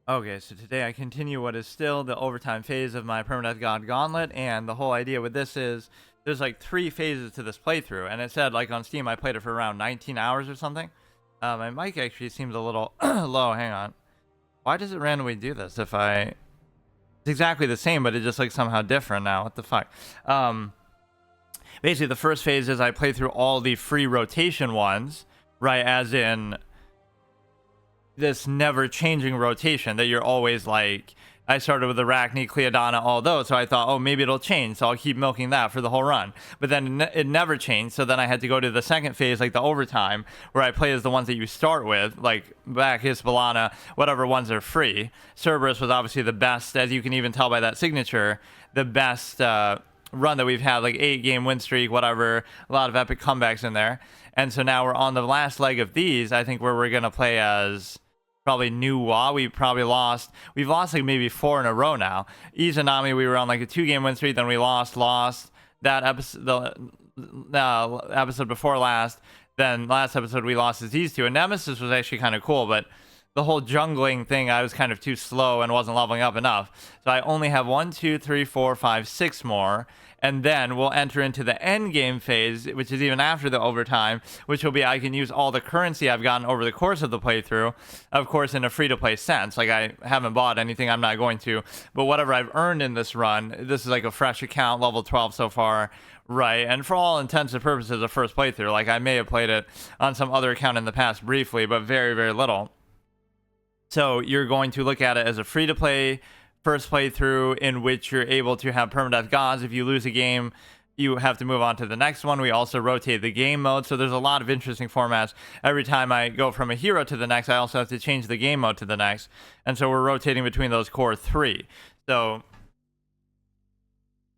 Okay, so today I continue what is still the overtime phase of my Permadeath God Gauntlet, and the whole idea with this is there's like 3 phases to this playthrough, and it said like on Steam I played it for around 19 hours or something. My mic actually seems a little low. Hang on. Why does it randomly do this? If I, it's exactly the same, but it just like somehow different now. What the fuck? Basically the first phase is I play through all the free rotation ones, right? As in this never changing rotation that you're always like, I started with Arachne, Cleodana, all those, so I thought, oh, maybe it'll change, so I'll keep milking that for the whole run. But then it never changed, so then I had to go to the second phase, like the overtime, where I play as the ones that you start with, like Bacchus, Bellana, whatever ones are free. Cerberus was obviously the best, as you can even tell by that signature, the best run that we've had, like 8-game win streak, whatever, a lot of epic comebacks in there. And so now we're on the last leg of these, I think, where we're going to play as probably New Wa. We've lost like maybe 4 in a row now. Izanami, we were on like a 2-game win streak, then we lost that episode, the episode before last. Then last episode we lost to these two, and Nemesis was actually kind of cool, but the whole jungling thing, I was kind of too slow and wasn't leveling up enough. So I only have 1, 2, 3, 4, 5, 6 more. And then we'll enter into the end game phase, which is even after the overtime, which will be I can use all the currency I've gotten over the course of the playthrough, of course, in a free-to-play sense. Like, I haven't bought anything, I'm not going to. But whatever I've earned in this run, this is like a fresh account, level 12 so far, right? And for all intents and purposes, a first playthrough. Like, I may have played it on some other account in the past briefly, but very, very little. So you're going to look at it as a free-to-play first playthrough in which you're able to have permadeath gods. If you lose a game, you have to move on to the next one. We also rotate the game mode, so there's a lot of interesting formats. Every time I go from a hero to the next, I also have to change the game mode to the next, and so we're rotating between those core 3. So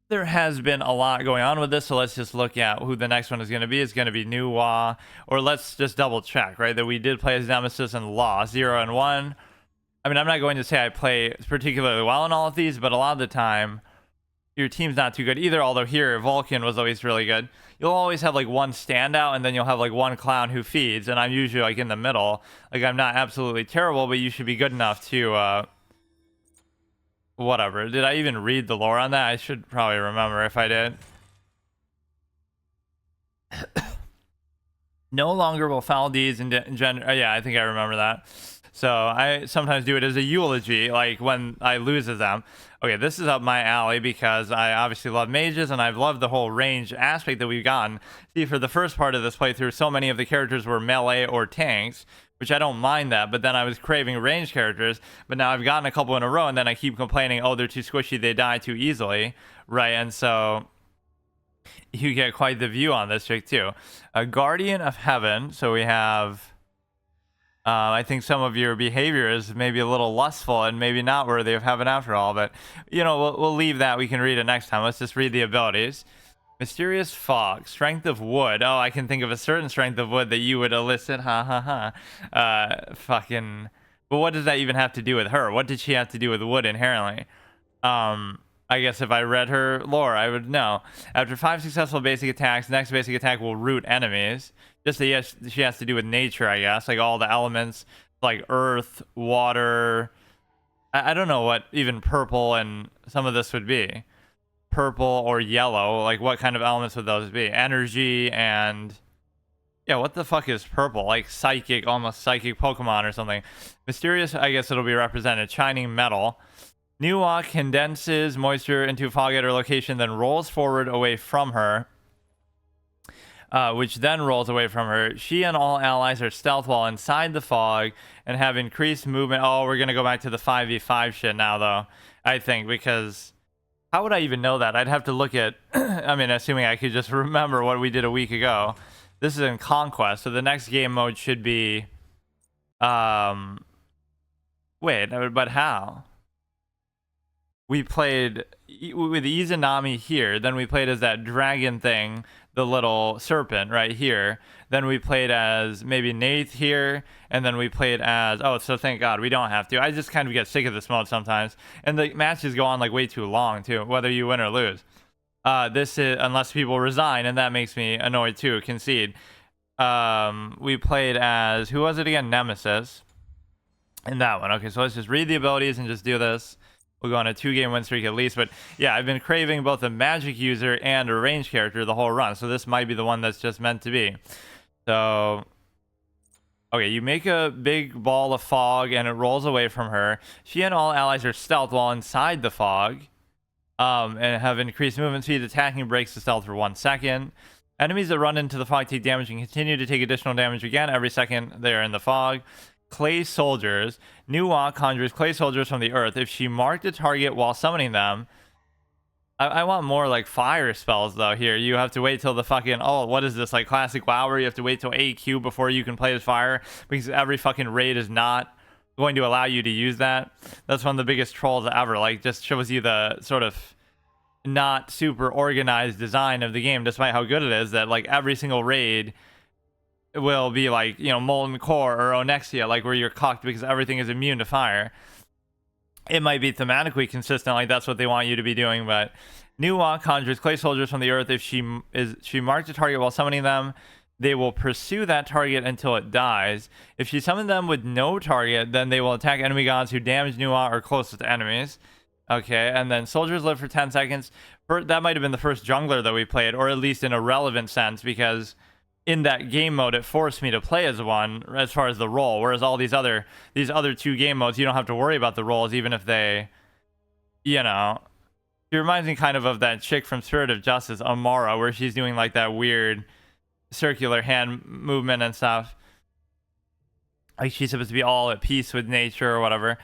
there has been a lot going on with this, so let's just look at who the next one is going to be. It's going to be New Wa, or let's just double check, right, that we did play as Nemesis and lost 0 and 1. I mean, I'm not going to say I play particularly well in all of these, but a lot of the time, your team's not too good either, although here, Vulcan was always really good. You'll always have, like, one standout, and then you'll have, like, one clown who feeds, and I'm usually, like, in the middle. Like, I'm not absolutely terrible, but you should be good enough to, whatever. Did I even read the lore on that? I should probably remember if I did. No longer will foul deeds engender... yeah, I think I remember that. So I sometimes do it as a eulogy, like when I lose to them. Okay, this is up my alley because I obviously love mages, and I've loved the whole range aspect that we've gotten. See, for the first part of this playthrough, so many of the characters were melee or tanks, which I don't mind that, but then I was craving range characters, but now I've gotten a couple in a row, and then I keep complaining, oh, they're too squishy, they die too easily, right? And so you get quite the view on this chick, too. A Guardian of Heaven, so we have... I think some of your behavior is maybe a little lustful and maybe not worthy of heaven after all, but, you know, we'll leave that. We can read it next time. Let's just read the abilities. Mysterious Fog, Strength of Wood. Oh, I can think of a certain strength of wood that you would elicit. Ha ha ha. Fucking... But what does that even have to do with her? What did she have to do with wood inherently? I guess if I read her lore, I would know. After 5 successful basic attacks, next basic attack will root enemies. Just that, yes, she has to do with nature, I guess. Like all the elements, like earth, water. I don't know what even purple and some of this would be. Purple or yellow. Like what kind of elements would those be? Energy and... yeah, what the fuck is purple? Like psychic, almost psychic Pokemon or something. Mysterious, I guess it'll be represented. Shining metal. New Wa condenses moisture into fog at her location, then rolls forward away from her. Which then rolls away from her. She and all allies are stealth while inside the fog and have increased movement. Oh, we're going to go back to the 5v5 shit now, though, I think, because how would I even know that? I'd have to look at, I mean, assuming I could just remember what we did a week ago. This is in Conquest, so the next game mode should be, wait, but how? We played with Izanami here, then we played as that dragon thing, the little serpent right here. Then we played as maybe Nath here, and then we played as... oh, so thank God, we don't have to. I just kind of get sick of this mode sometimes. And the matches go on like way too long, too, whether you win or lose. This is... unless people resign, and that makes me annoyed, too, concede. We played as... who was it again? Nemesis. in that one. Okay, so let's just read the abilities and just do this. We'll go on a 2-game win streak at least. But yeah, I've been craving both a magic user and a ranged character the whole run. So this might be the one that's just meant to be. So, okay, you make a big ball of fog and it rolls away from her. She and all allies are stealth while inside the fog. And have increased movement speed. Attacking breaks the stealth for 1 second. Enemies that run into the fog take damage and continue to take additional damage again every second they are in the fog. Clay soldiers. Nuwa conjures clay soldiers from the earth. If she marked a target while summoning them, I want more like fire spells though here. You have to wait till the fucking, oh, what is this, like classic WoW where you have to wait till AQ before you can play as fire because every fucking raid is not going to allow you to use that. That's one of the biggest trolls ever. Like, just shows you the sort of not super organized design of the game, despite how good it is, that like every single raid will be like, you know, Molten Core or Onyxia, like where you're cucked because everything is immune to fire. It might be thematically consistent, like that's what they want you to be doing, but Nuwa conjures clay soldiers from the earth. If she marked a target while summoning them, they will pursue that target until it dies. If she summoned them with no target, then they will attack enemy gods who damage Nuwa or closest enemies. Okay, and then soldiers live for 10 seconds. That might have been the first jungler that we played, or at least in a relevant sense, because in that game mode it forced me to play as one as far as the role, whereas all these other 2 game modes you don't have to worry about the roles, even if they, you know, it reminds me kind of that chick from Spirit of Justice, Amara, where she's doing like that weird circular hand movement and stuff, like she's supposed to be all at peace with nature or whatever.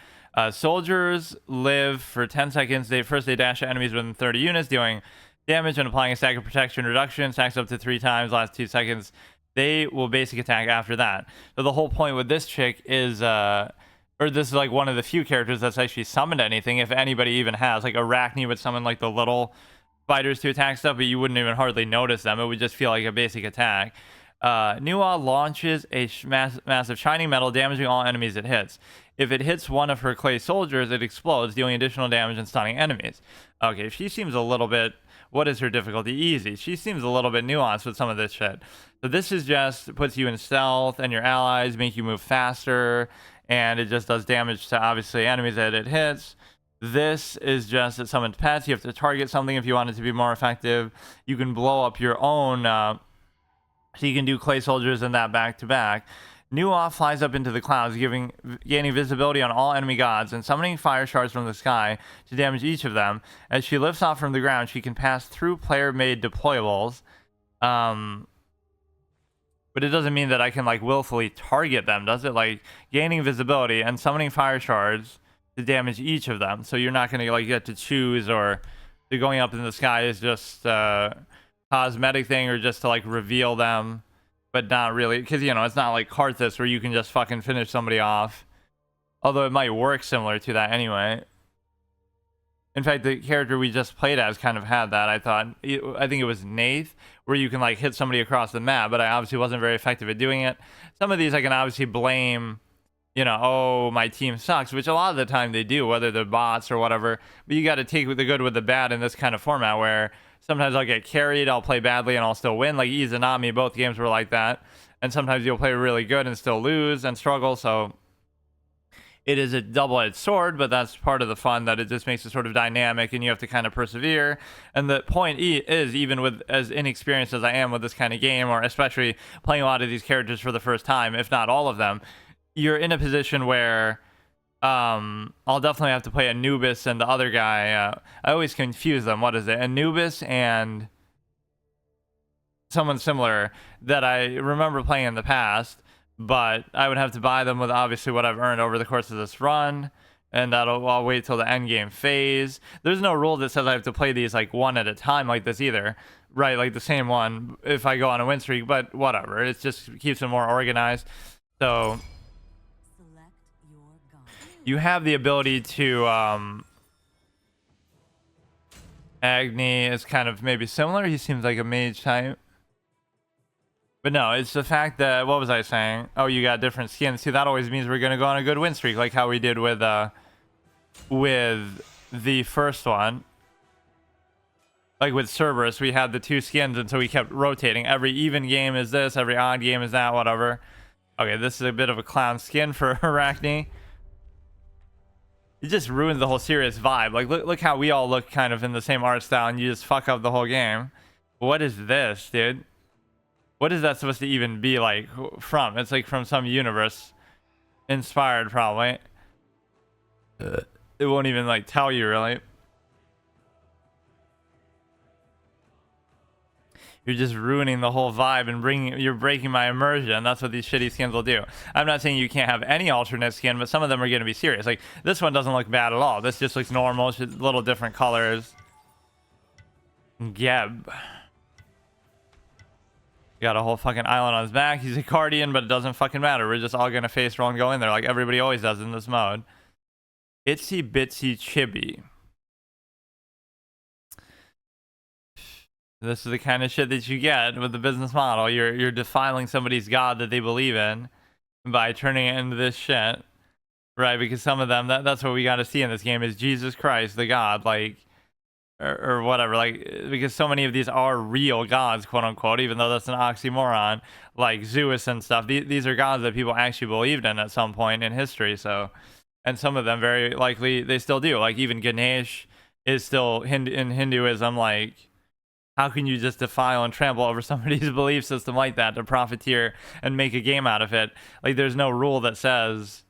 Soldiers live for 10 seconds. They dash at enemies within 30 units, dealing damage and applying a stack of protection reduction. Stacks up to 3 times, last 2 seconds. They will basic attack after that. So the whole point with this chick is, or this is like one of the few characters that's actually summoned anything, if anybody even has. Like Arachne would summon like the little spiders to attack stuff, but you wouldn't even hardly notice them. It would just feel like a basic attack. Nuwa launches a massive shining metal, damaging all enemies it hits. If it hits one of her clay soldiers, it explodes, dealing additional damage and stunning enemies. Okay, she seems a little bit... What is her difficulty? Easy. She seems a little bit nuanced with some of this shit. So this is just puts you in stealth, and your allies make you move faster, and it just does damage to, obviously, enemies that it hits. This is just it summons pets. You have to target something if you want it to be more effective. You can blow up your own... so you can do clay soldiers and that back-to-back. Nuwa flies up into the clouds, gaining visibility on all enemy gods and summoning fire shards from the sky to damage each of them. As she lifts off from the ground, she can pass through player-made deployables. But it doesn't mean that I can like willfully target them, does it? Like gaining visibility and summoning fire shards to damage each of them. So you're not going to like get to choose, or the going up in the sky is just a cosmetic thing, or just to like reveal them. But not really, because, you know, it's not like Karthus where you can just fucking finish somebody off. Although it might work similar to that anyway. In fact, the character we just played as kind of had that, I thought. I think it was Nath, where you can, like, hit somebody across the map, but I obviously wasn't very effective at doing it. Some of these I can obviously blame, you know, oh, my team sucks, which a lot of the time they do, whether they're bots or whatever. But you got to take the good with the bad in this kind of format, where... Sometimes I'll get carried, I'll play badly, and I'll still win. Like Izanami, both games were like that. And sometimes you'll play really good and still lose and struggle. So it is a double-edged sword, but that's part of the fun, that it just makes it sort of dynamic and you have to kind of persevere. And the point is, even with as inexperienced as I am with this kind of game, or especially playing a lot of these characters for the first time, if not all of them, you're in a position where... I'll definitely have to play Anubis and the other guy. I always confuse them. What is it? Anubis and someone similar that I remember playing in the past, but I would have to buy them with obviously what I've earned over the course of this run, and I'll wait till the end game phase. There's no rule that says I have to play these like one at a time like this either, right? Like the same one if I go on a win streak, but whatever. It just keeps it more organized. So... You have the ability to, Agni is kind of maybe similar. He seems like a mage type. But no, it's the fact that, what was I saying? Oh, you got different skins. See, that always means we're going to go on a good win streak, like how we did with the first one. Like with Cerberus, we had the 2 skins, and so we kept rotating. Every even game is this, every odd game is that, whatever. Okay, this is a bit of a clown skin for Arachne. It just ruins the whole serious vibe. Like, look how we all look kind of in the same art style, and you just fuck up the whole game. What is this, dude? What is that supposed to even be like from? It's like from some universe inspired, probably. It won't even like tell you really. You're just ruining the whole vibe and you're breaking my immersion. That's what these shitty skins will do. I'm not saying you can't have any alternate skin, but some of them are going to be serious. Like, this one doesn't look bad at all. This just looks normal. It's just little different colors. Geb. Got a whole fucking island on his back. He's a Guardian, but it doesn't fucking matter. We're just all going to face roll and go in there like everybody always does in this mode. Itsy Bitsy Chibi. This is the kind of shit that you get with the business model. You're defiling somebody's god that they believe in by turning it into this shit, right? Because some of them, that's what we got to see in this game is Jesus Christ, the god, like, or whatever. Like, because so many of these are real gods, quote unquote, even though that's an oxymoron, like Zeus and stuff. These are gods that people actually believed in at some point in history. So, and some of them very likely they still do. Like even Ganesh is still in Hinduism, like. How can you just defile and trample over somebody's belief system like that to profiteer and make a game out of it? Like, there's no rule that says,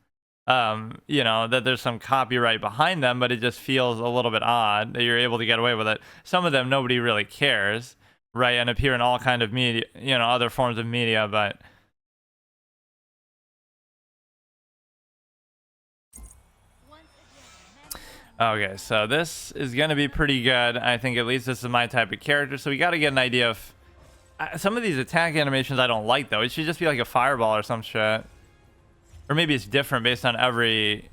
you know, that there's some copyright behind them, but it just feels a little bit odd that you're able to get away with it. Some of them, nobody really cares, right? And appear in all kind of media, you know, other forms of media, but... Okay, so this is going to be pretty good. I think at least this is my type of character. So we got to get an idea of... some of these attack animations I don't like, though. It should just be like a fireball or some shit. Or maybe it's different based on every...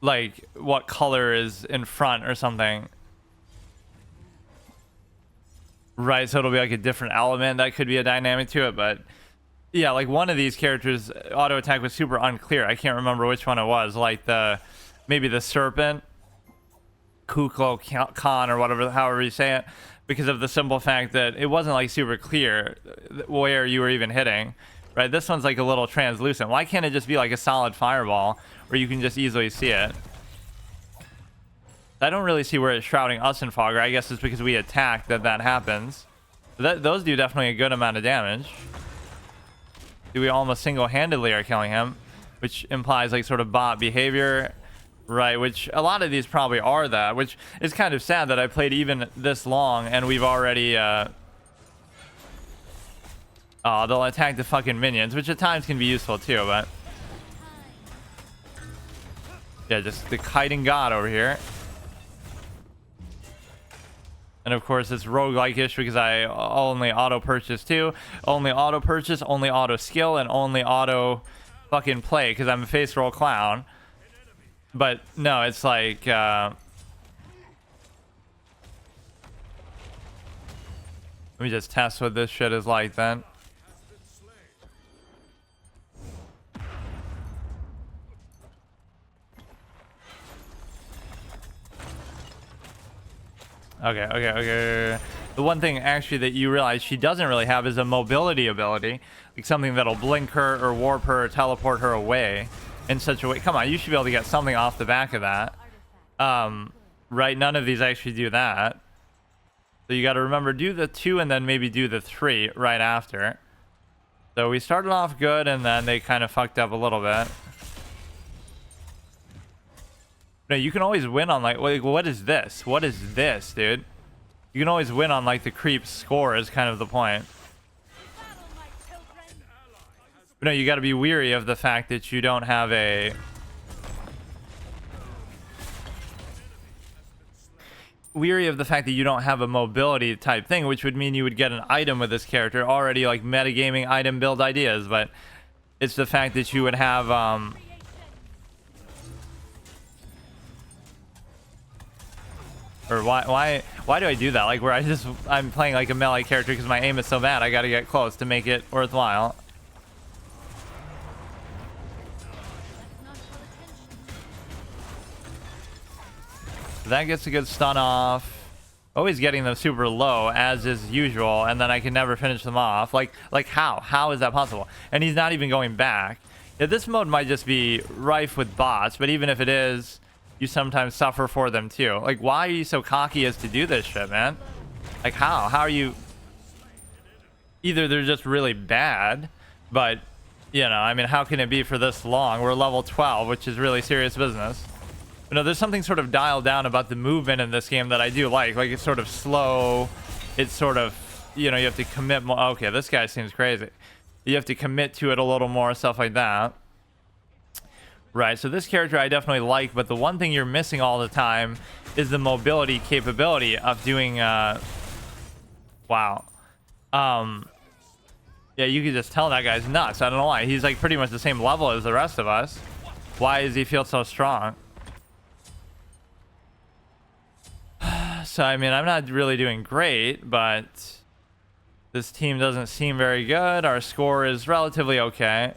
like, what color is in front or something. Right, so it'll be like a different element. That could be a dynamic to it, but... yeah, like one of these characters, auto attack was super unclear. I can't remember which one it was. Like maybe the serpent, Kuklo Khan or whatever, however you say it, because of the simple fact that it wasn't like super clear where you were even hitting. Right, this one's like a little translucent. Why can't it just be like a solid fireball where you can just easily see it? I don't really see where it's shrouding us in fog. I guess it's because we attack that happens. Those do definitely a good amount of damage. We almost single-handedly are killing him, which implies like sort of bot behavior, right? Which a lot of these probably are that, which is kind of sad that I played even this long and we've already they'll attack the fucking minions, which at times can be useful too, but yeah, just the kiting god over here. And of course it's roguelike-ish because I only auto-purchase too. Only auto-purchase, only auto-skill, and only auto-fucking-play because I'm a face roll clown. But no, it's like... let me just test what this shit is like then. Okay. The one thing actually that you realize she doesn't really have is a mobility ability, like something that'll blink her or warp her or teleport her away in such a way. Come on, you should be able to get something off the back of that. Right, none of these actually do that. So you got to remember, do the 2 and then maybe do the 3 right after. So we started off good and then they kind of fucked up a little bit. No, you can always win on like what is this? What is this, dude? You can always win on like the creep score is kind of the point. But no, you got to be weary of the fact that you don't have a mobility type thing, which would mean you would get an item with this character already, like metagaming item build ideas, but it's the fact that you would have or why do I do that? Like where I'm playing like a melee character because my aim is so bad I gotta get close to make it worthwhile. That gets a good stun off. Always getting them super low as is usual, and then I can never finish them off. Like how is that possible? And he's not even going back. Yeah, this mode might just be rife with bots, but even if it is, you sometimes suffer for them too. Like, why are you so cocky as to do this shit, man? Like, how? How are you... Either they're just really bad, but, you know, I mean, how can it be for this long? We're level 12, which is really serious business. But no, there's something sort of dialed down about the movement in this game that I do like. Like, it's sort of slow. It's sort of, you know, you have to commit more. Okay, this guy seems crazy. You have to commit to it a little more, stuff like that. Right, so this character I definitely like, but the one thing you're missing all the time is the mobility capability of doing, wow. Yeah, you can just tell that guy's nuts. I don't know why. He's like pretty much the same level as the rest of us. Why does he feel so strong? So, I mean, I'm not really doing great, but this team doesn't seem very good. Our score is relatively okay.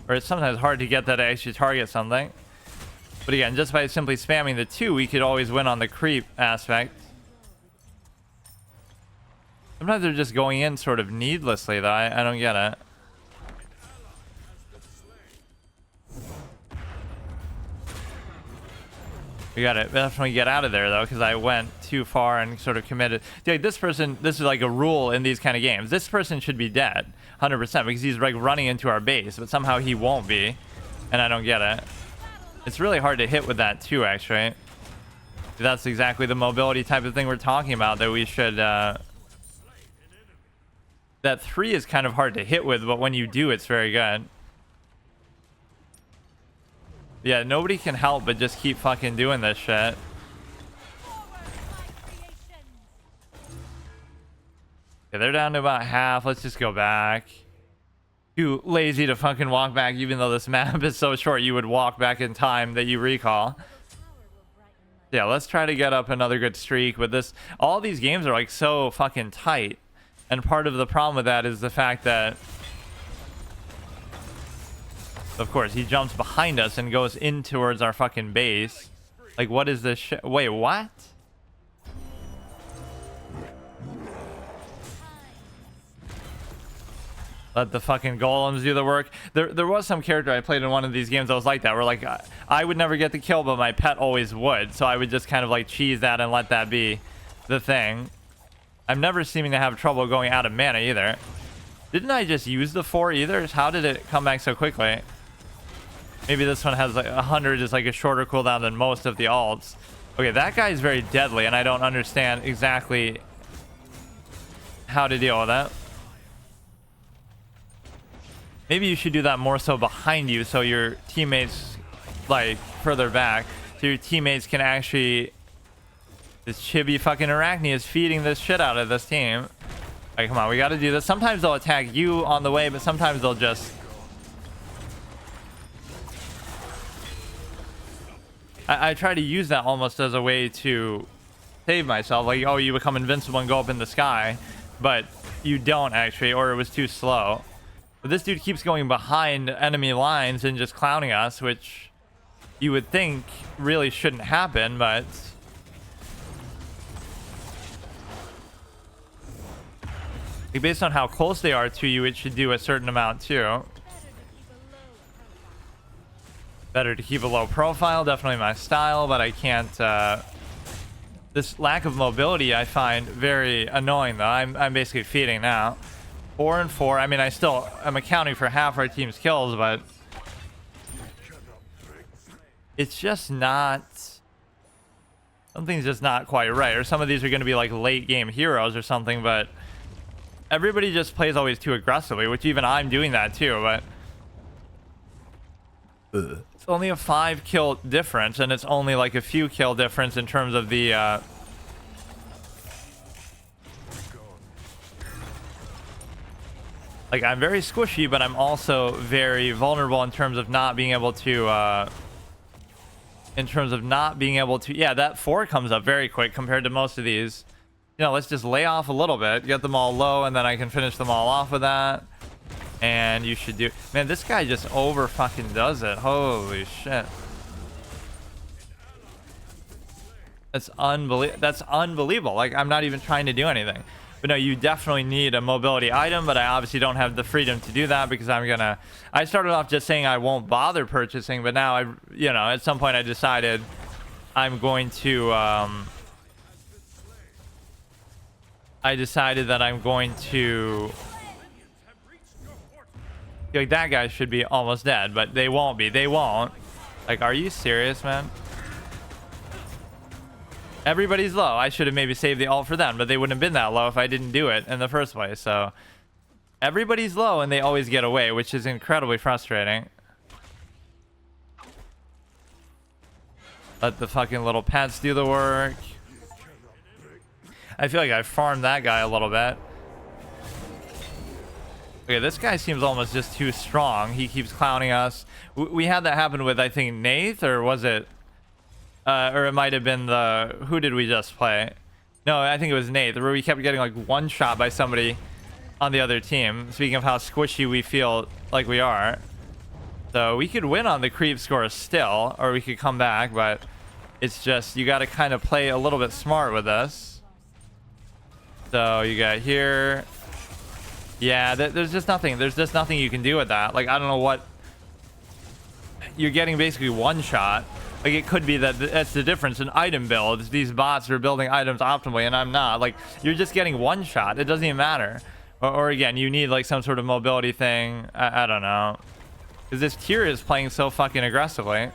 Or it's sometimes hard to get that to actually target something. But again, just by simply spamming the 2, we could always win on the creep aspect. Sometimes they're just going in sort of needlessly, though. I don't get it. We gotta definitely get out of there, though, because I went too far and sort of committed. Dude, this person, this is like a rule in these kind of games. This person should be dead, 100%, because he's like running into our base, but somehow he won't be, and I don't get it. It's really hard to hit with that, too, actually. That's exactly the mobility type of thing we're talking about, that we should... That 3 is kind of hard to hit with, but when you do, it's very good. Yeah, nobody can help but just keep fucking doing this shit. Okay, they're down to about half. Let's just go back. Too lazy to fucking walk back, even though this map is so short. You would walk back in time that you recall. Yeah, let's try to get up another good streak. But this, all these games are like so fucking tight. And part of the problem with that is the fact that, of course, he jumps behind us and goes in towards our fucking base. Like, what is this shit? Wait, what? Let the fucking golems do the work. There was some character I played in one of these games that was like that, where like I would never get the kill, but my pet always would. So I would just kind of like cheese that and let that be the thing. I'm never seeming to have trouble going out of mana either. Didn't I just use the 4 either? How did it come back so quickly? Maybe this one has like 100 is like a shorter cooldown than most of the alts. Okay, that guy is very deadly, and I don't understand exactly how to deal with that. Maybe you should do that more so behind you, so your teammates, like, further back, so your teammates can actually... This chibi fucking Arachne is feeding this shit out of this team. Like, come on, we gotta do this. Sometimes they'll attack you on the way, but sometimes they'll just... I try to use that almost as a way to save myself. Like, oh, you become invincible and go up in the sky. But you don't, actually, or it was too slow. But this dude keeps going behind enemy lines and just clowning us, which you would think really shouldn't happen, but... Based on how close they are to you, it should do a certain amount too. Better to keep a low profile, definitely my style, but I can't... This lack of mobility I find very annoying, though. I'm basically feeding now. 4 and 4. I mean, I'm accounting for half our team's kills, but... It's just not... Something's just not quite right. Or some of these are going to be like late game heroes or something, but... Everybody just plays always too aggressively, which even I'm doing that too, but... It's only a 5 kill difference, and it's only like a few kill difference in terms of the... Like, I'm very squishy, but I'm also very vulnerable in terms of not being able to... Yeah, that 4 comes up very quick compared to most of these. You know, let's just lay off a little bit, get them all low, and then I can finish them all off with that. And you should do... Man, this guy just over fucking does it. Holy shit. That's unbelievable. Like, I'm not even trying to do anything. But no, you definitely need a mobility item, but I obviously don't have the freedom to do that because I started off just saying I won't bother purchasing, but now at some point I decided I'm going to, that I'm going to, like, that guy should be almost dead, but they won't be. They won't. Like, are you serious, man? Everybody's low. I should have maybe saved the ult for them, but they wouldn't have been that low if I didn't do it in the first place. So everybody's low and they always get away, which is incredibly frustrating. Let the fucking little pets do the work. I feel like I farmed that guy a little bit. Okay, this guy seems almost just too strong. He keeps clowning us. We had that happen with, I think, Nath, or was it? Or it might have been who did we just play? No, I think it was Nath, where we kept getting like one shot by somebody on the other team. Speaking of how squishy we feel like we are. So we could win on the creep score still, or we could come back, but it's just, you got to kind of play a little bit smart with this. So you got here. Yeah, there's just nothing you can do with that. Like, I don't know what, you're getting basically one shot. Like, it could be that's the difference in item builds. These bots are building items optimally and I'm not. Like, you're just getting one shot. It doesn't even matter. Or again, you need like some sort of mobility thing. I don't know, because this tier is playing so fucking aggressively.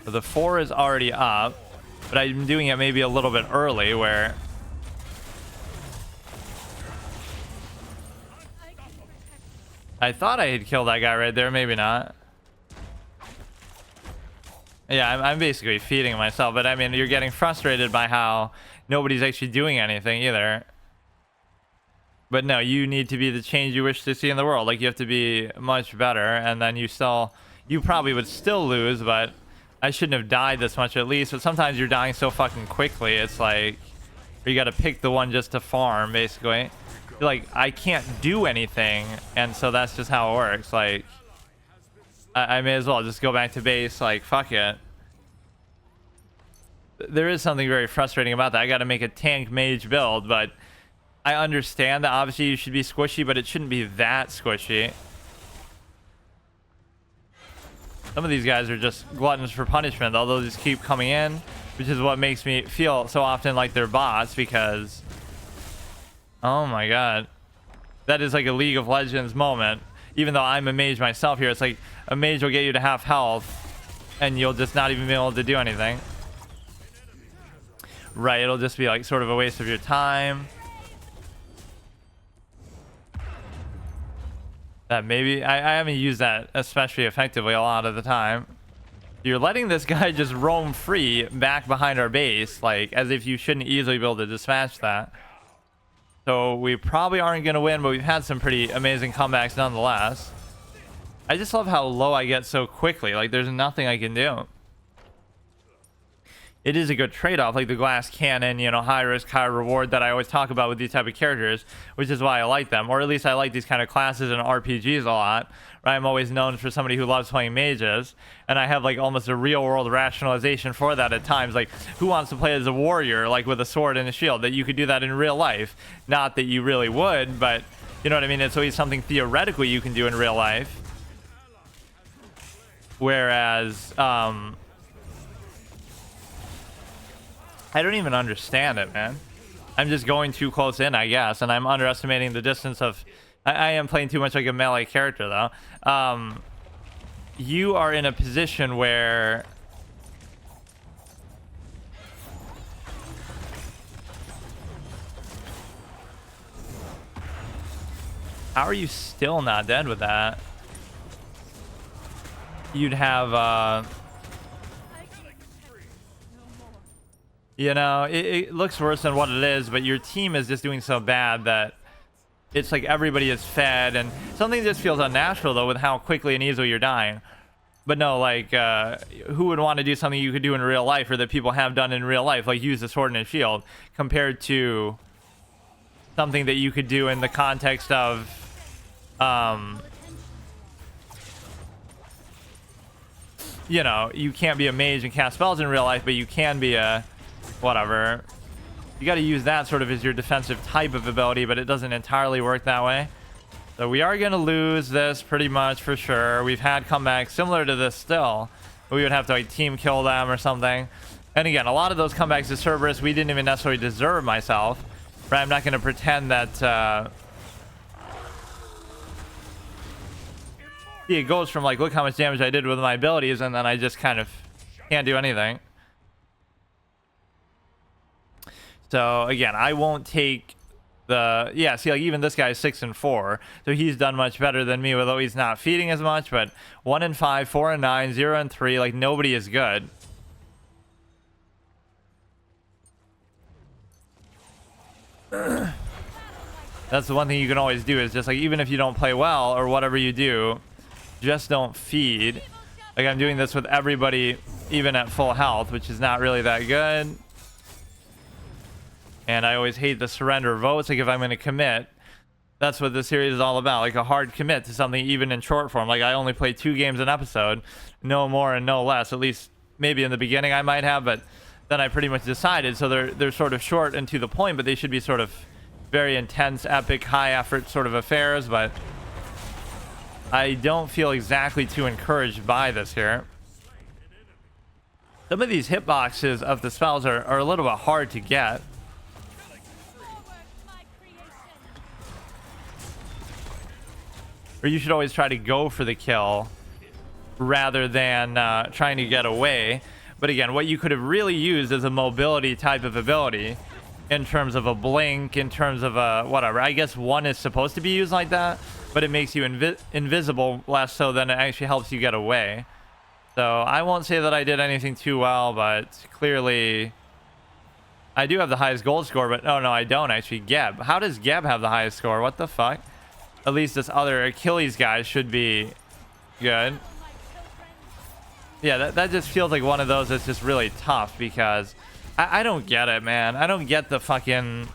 So the 4 is already up, but I'm doing it maybe a little bit early where I thought I had killed that guy right there. Maybe not. Yeah, I'm basically feeding myself, but I mean, you're getting frustrated by how nobody's actually doing anything either. But no, you need to be the change you wish to see in the world. Like, you have to be much better, and then you probably would still lose, but I shouldn't have died this much at least. But sometimes you're dying so fucking quickly, it's like, you gotta pick the one just to farm, basically. You're like, I can't do anything, and so that's just how it works. Like, I may as well just go back to base, like, fuck it. There is something very frustrating about that. I gotta make a tank mage build, but I understand that obviously you should be squishy, but it shouldn't be that squishy. Some of these guys are just gluttons for punishment, although they just keep coming in, which is what makes me feel so often like they're bots, because, oh my god, that is like a League of Legends moment. Even though I'm a mage myself here, it's like a mage will get you to half health and you'll just not even be able to do anything. Right, it'll just be like sort of a waste of your time. That maybe I haven't used that especially effectively a lot of the time. You're letting this guy just roam free back behind our base, like, as if you shouldn't easily be able to dispatch that. So we probably aren't going to win, but we've had some pretty amazing comebacks nonetheless. I just love how low I get so quickly. Like, there's nothing I can do. It is a good trade-off, like the glass cannon, you know, high risk, high reward that I always talk about with these type of characters, which is why I like them. Or at least I like these kind of classes in RPGs a lot. Right? I'm always known for somebody who loves playing mages, and I have like almost a real-world rationalization for that at times. Like, who wants to play as a warrior, like with a sword and a shield? That you could do that in real life. Not that you really would, but you know what I mean? It's always something theoretically you can do in real life. Whereas, I don't even understand it, man. I'm just going too close in, I guess, and I'm underestimating the distance of... I am playing too much like a melee character, though. You are in a position where... How are you still not dead with that? You'd have, you know, it looks worse than what it is, but your team is just doing so bad that it's like everybody is fed, and something just feels unnatural, though, with how quickly and easily you're dying. But no, like, who would want to do something you could do in real life, or that people have done in real life, like use a sword and a shield, compared to something that you could do in the context of, you know, you can't be a mage and cast spells in real life, but you can be a... whatever. You got to use that sort of as your defensive type of ability, but it doesn't entirely work that way. So we are going to lose this pretty much for sure. We've had comebacks similar to this still. We would have to like team kill them or something. And again, a lot of those comebacks to Cerberus, we didn't even necessarily deserve myself. Right? I'm not going to pretend that... See, it goes from like, look how much damage I did with my abilities, and then I just kind of can't do anything. So again, I won't take the... Yeah, see, like even this guy is 6 and 4, so he's done much better than me, although he's not feeding as much. But 1 and 5, 4 and 9, 0 and 3, like nobody is good. That's the one thing you can always do, is just like, even if you don't play well or whatever you do, just don't feed. Like I'm doing this with everybody even at full health, which is not really that good. And I always hate the surrender votes. Like if I'm going to commit, that's what this series is all about, like a hard commit to something even in short form. Like I only play 2 games an episode, no more and no less. At least maybe in the beginning I might have, but then I pretty much decided. So they're sort of short and to the point, but they should be sort of very intense, epic, high effort sort of affairs. But I don't feel exactly too encouraged by this here. Some of these hitboxes of the spells are a little bit hard to get. Or you should always try to go for the kill rather than trying to get away. But again, what you could have really used is a mobility type of ability, in terms of a blink, in terms of a whatever. I guess 1 is supposed to be used like that, but it makes you invisible less so than it actually helps you get away. So I won't say that I did anything too well, but clearly I do have the highest gold score. But no, I don't actually. Geb, how does Geb have the highest score? What the fuck? At least this other Achilles guy should be good. Yeah, that just feels like one of those that's just really tough, because I don't get it, man. I don't get the fucking...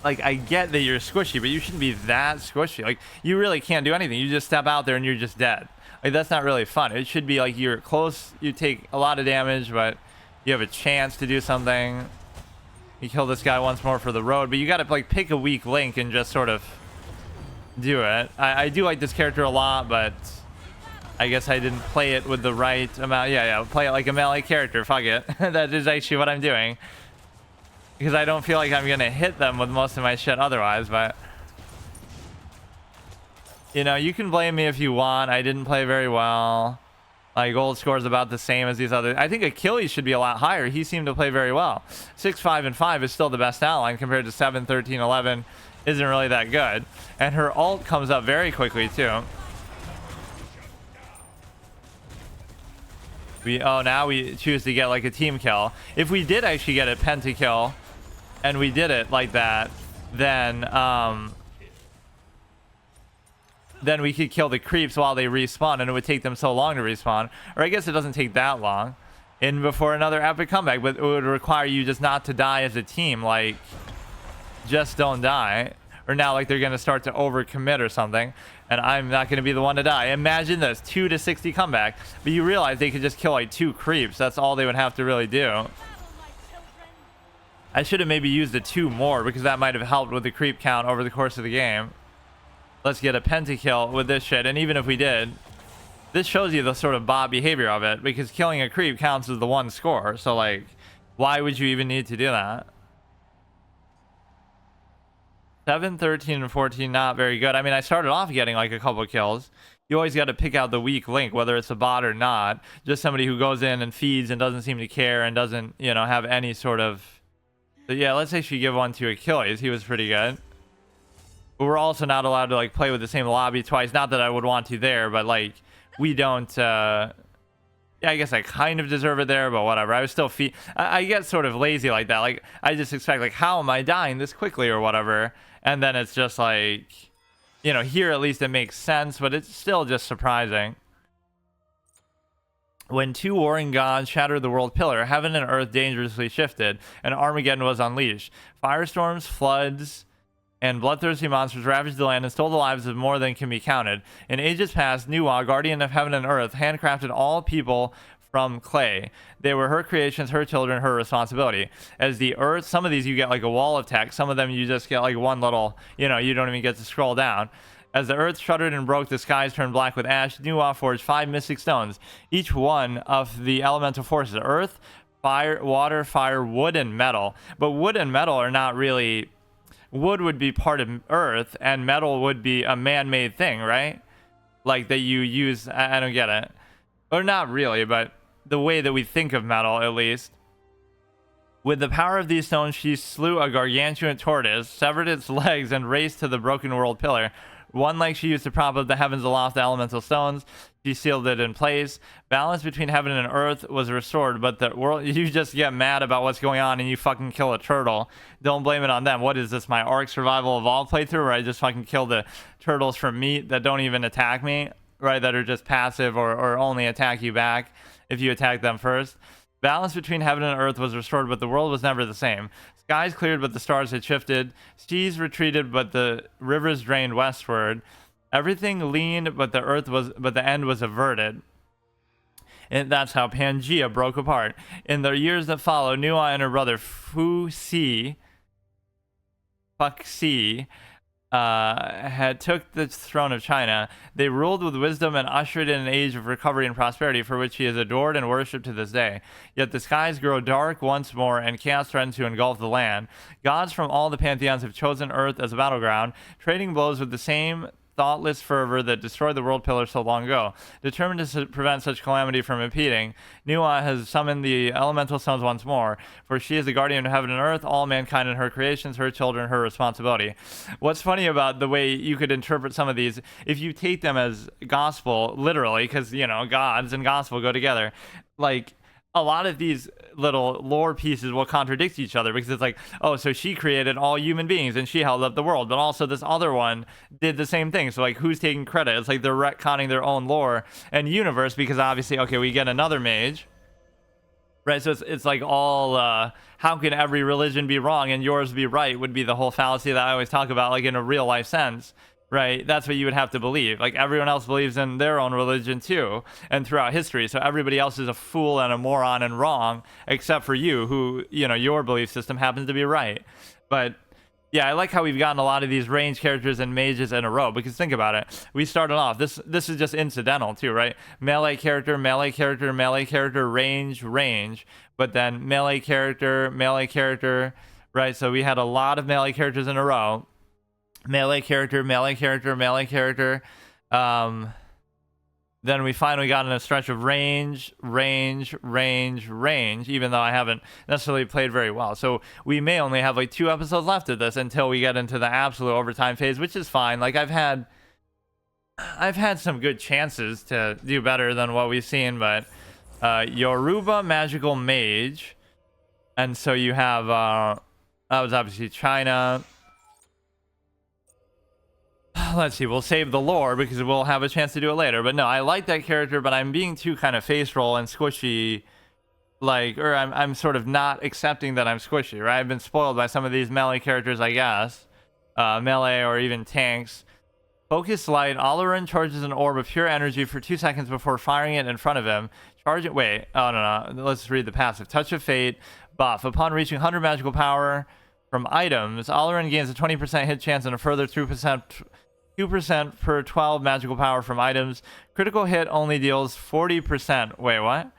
Like, I get that you're squishy, but you shouldn't be that squishy. Like, you really can't do anything. You just step out there and you're just dead. Like, that's not really fun. It should be like you're close, you take a lot of damage, but you have a chance to do something. You kill this guy once more for the road, but you gotta like pick a weak link and just sort of do it. I do like this character a lot, but I guess I didn't play it with the right amount. Yeah, play it like a melee character. Fuck it. That is actually what I'm doing, because I don't feel like I'm gonna hit them with most of my shit otherwise. But you know, you can blame me if you want. I didn't play very well. My gold score is about the same as these others. I think Achilles should be a lot higher. He seemed to play very well. 6, 5, and 5 is still the best outline compared to 7, 13, 11. Isn't really that good. And her ult comes up very quickly too. Now we choose to get like a team kill. If we did actually get a pentakill and we did it like that, then we could kill the creeps while they respawn, and it would take them so long to respawn. Or I guess it doesn't take that long. And before another epic comeback, but it would require you just not to die as a team. Like, just don't die. Or now like they're going to start to overcommit or something, and I'm not going to be the one to die. Imagine this, 2 to 60 comeback, but you realize they could just kill like 2 creeps. That's all they would have to really do. I should have maybe used the 2 more, because that might have helped with the creep count over the course of the game. Let's get a pentakill with this shit. And even if we did, this shows you the sort of bot behavior of it, because killing a creep counts as the 1 score. So like, why would you even need to do that? 7, 13, and 14, not very good. I mean, I started off getting like a couple kills. You always got to pick out the weak link, whether it's a bot or not. Just somebody who goes in and feeds and doesn't seem to care and doesn't, you know, have any sort of... But yeah, let's actually give one to Achilles. He was pretty good. But we're also not allowed to like play with the same lobby twice. Not that I would want to there, but like we don't. Yeah, I guess I kind of deserve it there, but whatever. I was still I get sort of lazy like that. Like I just expect like, how am I dying this quickly or whatever, and then it's just like, you know, here at least it makes sense, but it's still just surprising. When 2 warring gods shattered the world pillar, heaven and earth dangerously shifted, and Armageddon was unleashed. Firestorms, floods, and bloodthirsty monsters ravaged the land and stole the lives of more than can be counted. In ages past, Nuwa, guardian of heaven and earth, handcrafted all people from clay. They were her creations, her children, her responsibility. As the earth, some of these you get like a wall of text, some of them you just get like one little, you know, you don't even get to scroll down. As the earth shuddered and broke, the skies turned black with ash. Nuwa forged 5 mystic stones, each one of the elemental forces: earth, fire, water, fire, wood, and metal. But wood and metal are not really... Wood would be part of earth, and metal would be a man-made thing, right? Like that you use... I don't get it. Or not really, but the way that we think of metal, at least. With the power of these stones, she slew a gargantuan tortoise, severed its legs, and raced to the broken world pillar. One leg she used to prop up the heavens aloft the elemental stones. She sealed it in place. Balance between heaven and earth was restored, but the world... You just get mad about what's going on and you fucking kill a turtle. Don't blame it on them. What is this, my Ark Survival Evolved playthrough, where I just fucking kill the turtles for meat that don't even attack me, right? That are just passive or only attack you back if you attack them first. Balance between heaven and earth was restored, but the world was never the same. Skies cleared, but the stars had shifted. Seas retreated, but the rivers drained westward. Everything leaned, but the end was averted. And that's how Pangea broke apart. In the years that followed, Nuwa and her brother Fuxi had took the throne of China. They ruled with wisdom and ushered in an age of recovery and prosperity for which he is adored and worshipped to this day. Yet the skies grow dark once more, and chaos threatens to engulf the land. Gods from all the pantheons have chosen Earth as a battleground, trading blows with the same thoughtless fervor that destroyed the world pillar so long ago. Determined to prevent such calamity from impeding, Nuwa has summoned the elemental stones once more, for she is the guardian of heaven and earth, all mankind and her creations, her children, her responsibility. What's funny about the way you could interpret some of these, if you take them as gospel, literally, because, you know, gods and gospel go together, like... A lot of these little lore pieces will contradict each other, because it's like, oh, so she created all human beings and she held up the world, but also this other one did the same thing. So like, who's taking credit? It's like they're retconning their own lore and universe, because obviously, okay, we get another mage, right? So it's like all, how can every religion be wrong and yours be right, would be the whole fallacy that I always talk about, like in a real life sense. Right, that's what you would have to believe. Like, everyone else believes in their own religion too, and throughout history. So everybody else is a fool and a moron and wrong, except for you, who, you know, your belief system happens to be right. But yeah, I like how we've gotten a lot of these range characters and mages in a row, because think about it. We started off, this is just incidental too, right? Melee character, melee character, melee character, range, range. But then melee character, right? So we had a lot of melee characters in a row. Melee character, melee character, melee character. Then we finally got in a stretch of range, even though I haven't necessarily played very well. So we may only have like 2 episodes left of this until we get into the absolute overtime phase, which is fine. Like, I've had some good chances to do better than what we've seen, but Yoruba magical mage. And so you have that was obviously China. Let's see, we'll save the lore because we'll have a chance to do it later. But no, I like that character, but I'm being too kind of face roll and squishy, like, or I'm sort of not accepting that I'm squishy, right? I've been spoiled by some of these melee characters, I guess. Melee or even tanks. Focus light, Alarin charges an orb of pure energy for 2 seconds before firing it in front of him. Charge it, wait, oh no, let's read the passive. Touch of Fate, buff. Upon reaching 100 magical power from items, Alarin gains a 20% hit chance and a further 2% per 12 magical power from items. Critical hit only deals 40%. Wait, what?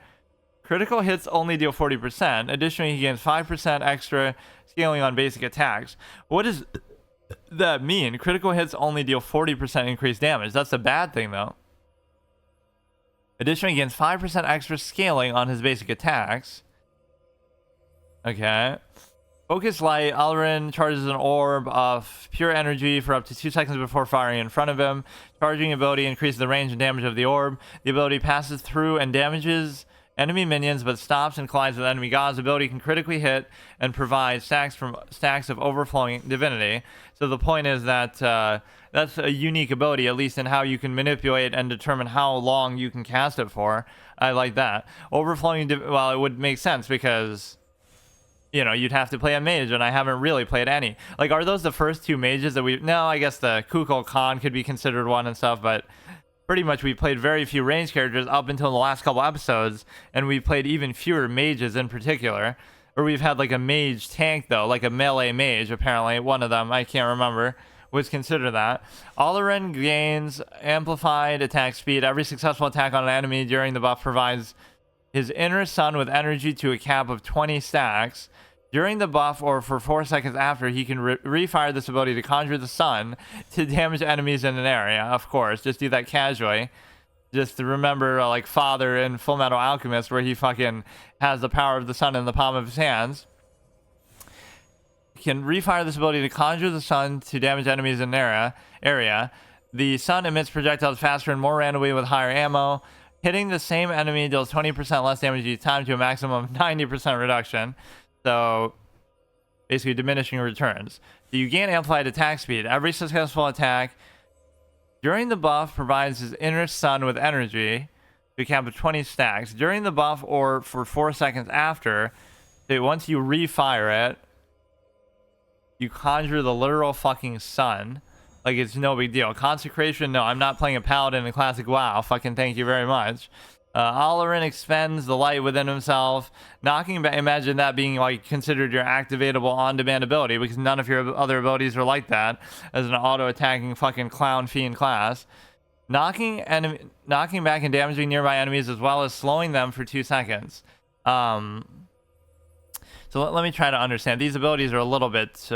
Critical hits only deal 40%. Additionally, he gains 5% extra scaling on basic attacks. What does that mean? Critical hits only deal 40% increased damage. That's a bad thing, though. Additionally, he gains 5% extra scaling on his basic attacks. Okay. Focus light, Alarin charges an orb of pure energy for up to 2 seconds before firing in front of him. Charging ability increases the range and damage of the orb. The ability passes through and damages enemy minions, but stops and collides with enemy gods. The ability can critically hit and provide stacks of overflowing divinity. So the point is that that's a unique ability, at least in how you can manipulate and determine how long you can cast it for. I like that. Overflowing, well, it would make sense because, you know, you'd have to play a mage, and I haven't really played any. Like, are those the first 2 mages that we... No, I guess the Kukulkan could be considered one and stuff, but pretty much we played very few ranged characters up until the last couple episodes, and we played even fewer mages in particular. Or we've had like a mage tank though, like a melee mage apparently. One of them, I can't remember, was considered that. Alarin gains amplified attack speed. Every successful attack on an enemy during the buff provides his inner sun with energy to a cap of 20 stacks. During the buff or for 4 seconds after, he can refire this ability to conjure the sun to damage enemies in an area. Of course, just do that casually. Just to remember, like Father in Full Metal Alchemist, where he fucking has the power of the sun in the palm of his hands. He can refire this ability to conjure the sun to damage enemies in an area. The sun emits projectiles faster and more randomly with higher ammo. Hitting the same enemy deals 20% less damage each time to a maximum of 90% reduction. So, basically diminishing returns. So you gain amplified attack speed. Every successful attack during the buff provides his inner sun with energy to a cap of 20 stacks. During the buff or for 4 seconds after, once you refire it, you conjure the literal fucking sun. Like, it's no big deal. Consecration, no, I'm not playing a paladin in classic WoW. Fucking thank you very much. Alarin expends the light within himself, knocking back. Imagine that being like considered your activatable on-demand ability, because none of your other abilities are like that as an auto-attacking fucking clown fiend class. Knocking back and damaging nearby enemies as well as slowing them for 2 seconds. So let me try to understand. These abilities are a little bit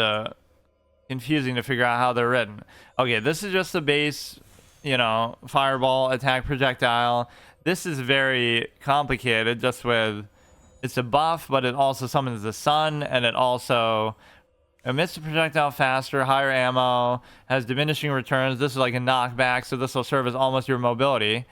confusing to figure out how they're written. Okay, this is just the base, you know, fireball attack projectile. This is very complicated, just with, it's a buff, but it also summons the sun, and it also emits the projectile faster, higher ammo, has diminishing returns. This is like a knockback, so this will serve as almost your mobility.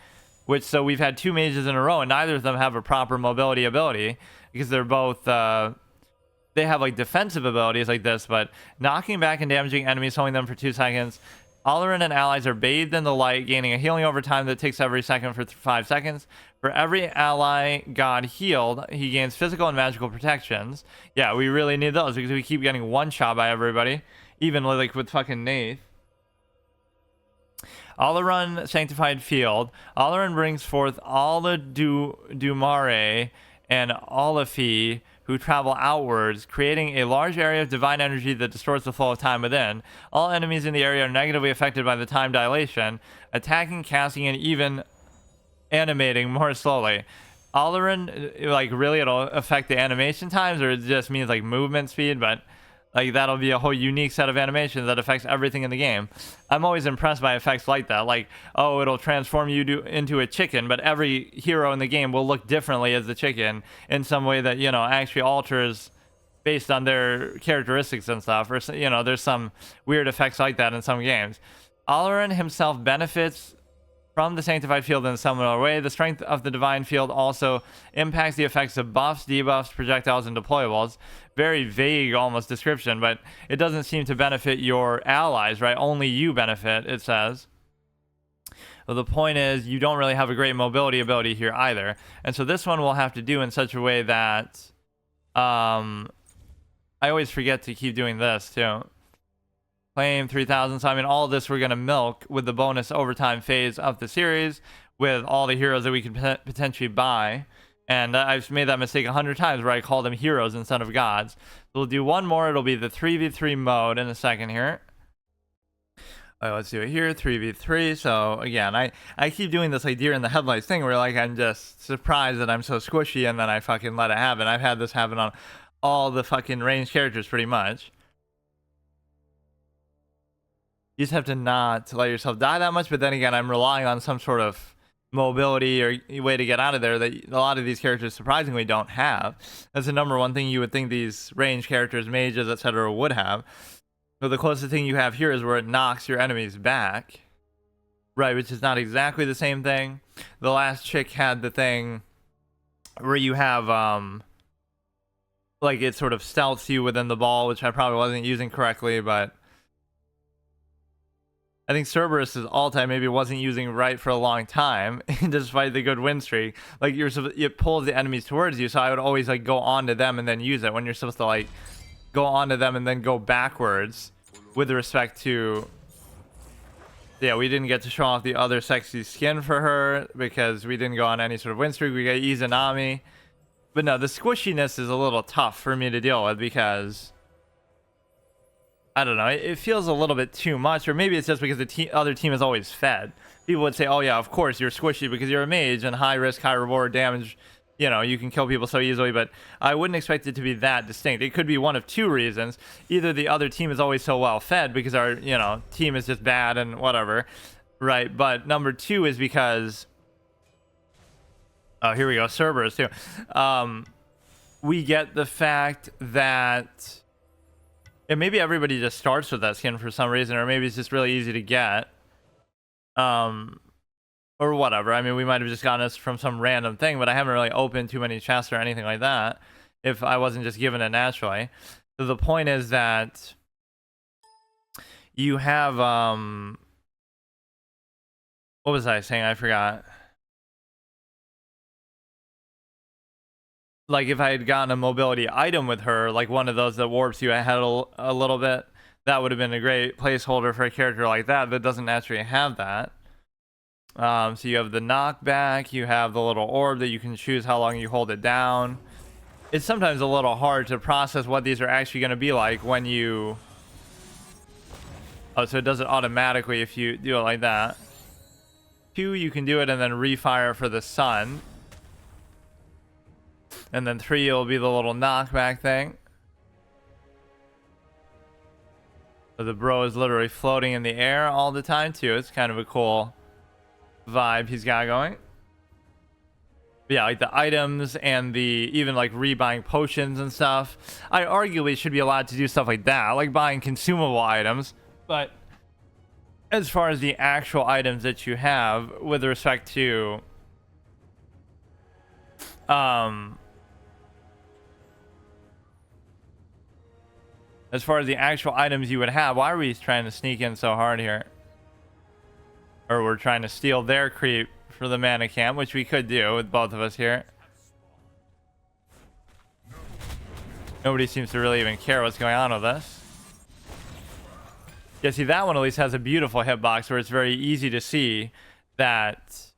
Which, so we've had 2 mages in a row, and neither of them have a proper mobility ability, because they're both, they have like defensive abilities like this, but knocking back and damaging enemies, holding them for 2 seconds. Alarin and allies are bathed in the light, gaining a healing over time that takes every second for 5 seconds. For every ally god healed, he gains physical and magical protections. Yeah, we really need those because we keep getting one shot by everybody, even like with fucking Nath. Alarin Sanctified Field. Alarin brings forth all the Dumare and Olifi who travel outwards, creating a large area of divine energy that distorts the flow of time within. All enemies in the area are negatively affected by the time dilation, attacking, casting, and even animating more slowly. Alarin, like, really it'll affect the animation times, or it just means like movement speed, but like that'll be a whole unique set of animations that affects everything in the game. I'm always impressed by effects like that, like, oh, it'll transform you into a chicken, but every hero in the game will look differently as the chicken in some way that, you know, actually alters based on their characteristics and stuff, or, you know, there's some weird effects like that in some games. Alarin himself benefits from the Sanctified Field in a similar way. The strength of the Divine Field also impacts the effects of buffs, debuffs, projectiles, and deployables. Very vague, almost, description, but it doesn't seem to benefit your allies, right? Only you benefit, it says. Well, the point is, you don't really have a great mobility ability here either. And so this one we'll have to do in such a way that... I always forget to keep doing this, too. Claim 3,000. So I mean, all of this we're going to milk with the bonus overtime phase of the series with all the heroes that we can potentially buy. And I've made that mistake 100 times where I call them heroes instead of gods. So we'll do one more. It'll be the 3v3 mode in a second here. All right, let's do it here, 3v3. So again, I keep doing this like deer in the headlights thing where like I'm just surprised that I'm so squishy and then I fucking let it happen. I've had this happen on all the fucking ranged characters pretty much. You just have to not let yourself die that much, but then again, I'm relying on some sort of mobility or way to get out of there that a lot of these characters surprisingly don't have. That's the number one thing you would think these ranged characters, mages, etc. would have. So the closest thing you have here is where it knocks your enemies back. Right, which is not exactly the same thing. The last chick had the thing where you have, like, it sort of stealths you within the ball, which I probably wasn't using correctly, but I think Cerberus's ult I maybe wasn't using right for a long time, despite the good win streak. Like, it pulls the enemies towards you, so I would always like go onto them and then use it when you're supposed to like go onto them and then go backwards with respect to Yeah, we didn't get to show off the other sexy skin for her because we didn't go on any sort of win streak. We got Izanami. But no, the squishiness is a little tough for me to deal with because, I don't know, it feels a little bit too much. Or maybe it's just because the other team is always fed. People would say, oh yeah, of course you're squishy because you're a mage and high risk, high reward damage. You know, you can kill people so easily, but I wouldn't expect it to be that distinct. It could be one of two reasons. Either the other team is always so well fed because our, you know, team is just bad and whatever, right? But number two is because, oh, here we go, Cerberus too. We get the fact that, and maybe everybody just starts with that skin for some reason, or maybe it's just really easy to get. Or whatever. I mean, we might have just gotten this from some random thing, but I haven't really opened too many chests or anything like that if I wasn't just given it naturally. So the point is that you have, what was I saying? I forgot. Like if I had gotten a mobility item with her, like one of those that warps you ahead a little bit, that would have been a great placeholder for a character like that doesn't naturally have that. So you have the knockback, you have the little orb that you can choose how long you hold it down. It's sometimes a little hard to process what these are actually going to be like when you... Oh, so it does it automatically if you do it like that. 2, you can do it and then refire for the sun. And then 3, it'll be the little knockback thing. So the bro is literally floating in the air all the time too. It's kind of a cool vibe he's got going. But yeah, like the items and the even like rebuying potions and stuff, I arguably should be allowed to do stuff like that, like buying consumable items. But as far as the actual items that you have with respect to as far as the actual items you would have, why are we trying to sneak in so hard here? Or we're trying to steal their creep for the mana camp, which we could do with both of us here. Nobody seems to really even care what's going on with us. Yeah, see, that one at least has a beautiful hitbox where it's very easy to see that...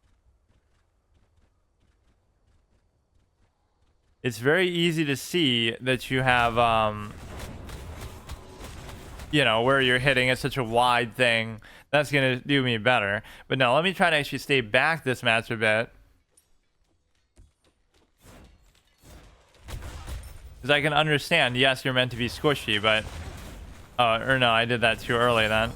It's very easy to see that you have, you know, where you're hitting. It's such a wide thing. That's going to do me better. But no, let me try to actually stay back this match a bit. Because I can understand, yes, you're meant to be squishy, but... or no, I did that too early then.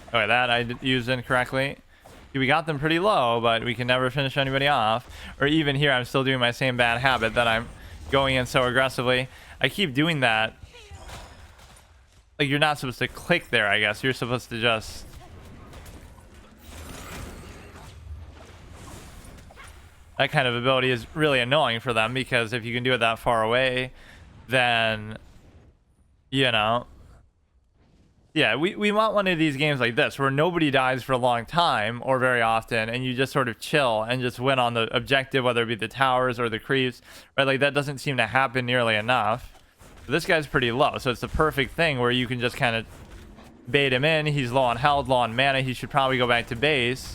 Okay, that I used incorrectly. We got them pretty low, but we can never finish anybody off. Or even here, I'm still doing my same bad habit that I'm going in so aggressively. I keep doing that. Like, you're not supposed to click there, I guess. You're supposed to just... That kind of ability is really annoying for them, because if you can do it that far away, then, you know... Yeah, we want one of these games like this, where nobody dies for a long time, or very often, and you just sort of chill and just win on the objective, whether it be the towers or the creeps, right? Like, that doesn't seem to happen nearly enough. But this guy's pretty low, so it's the perfect thing where you can just kind of bait him in. He's low on health, low on mana. He should probably go back to base.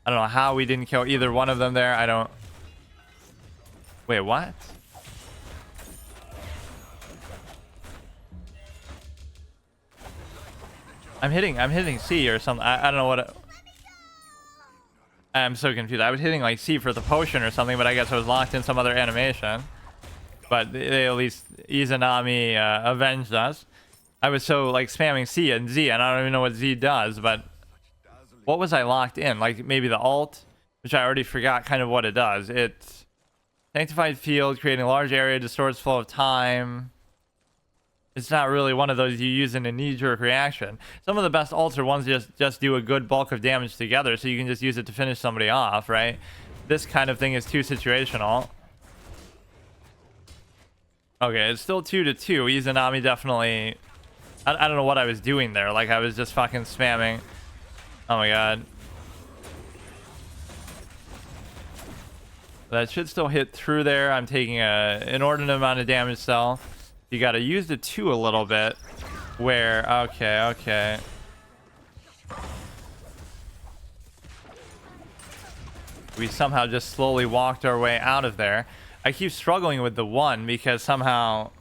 I don't know how we didn't kill either one of them there. I don't... Wait, what? I'm hitting C or something. I don't know what it... I'm so confused. I was hitting like C for the potion or something, but I guess I was locked in some other animation. But they at least Izanami avenged us. I was so like spamming C and Z, and I don't even know what Z does, but what was I locked in? Like maybe the alt, which I already forgot kind of what it does. It's sanctified field, creating a large area, distorts flow of time. It's not really one of those you use in a knee-jerk reaction. Some of the best ults are ones that just do a good bulk of damage together, so you can just use it to finish somebody off, right? This kind of thing is too situational. Okay, it's still 2-2. Izanami definitely... I don't know what I was doing there. Like, I was just fucking spamming. Oh my god. That should still hit through there. I'm taking an inordinate amount of damage still. You got to use the 2 a little bit. Where, okay. We somehow just slowly walked our way out of there. I keep struggling with the 1 because somehow...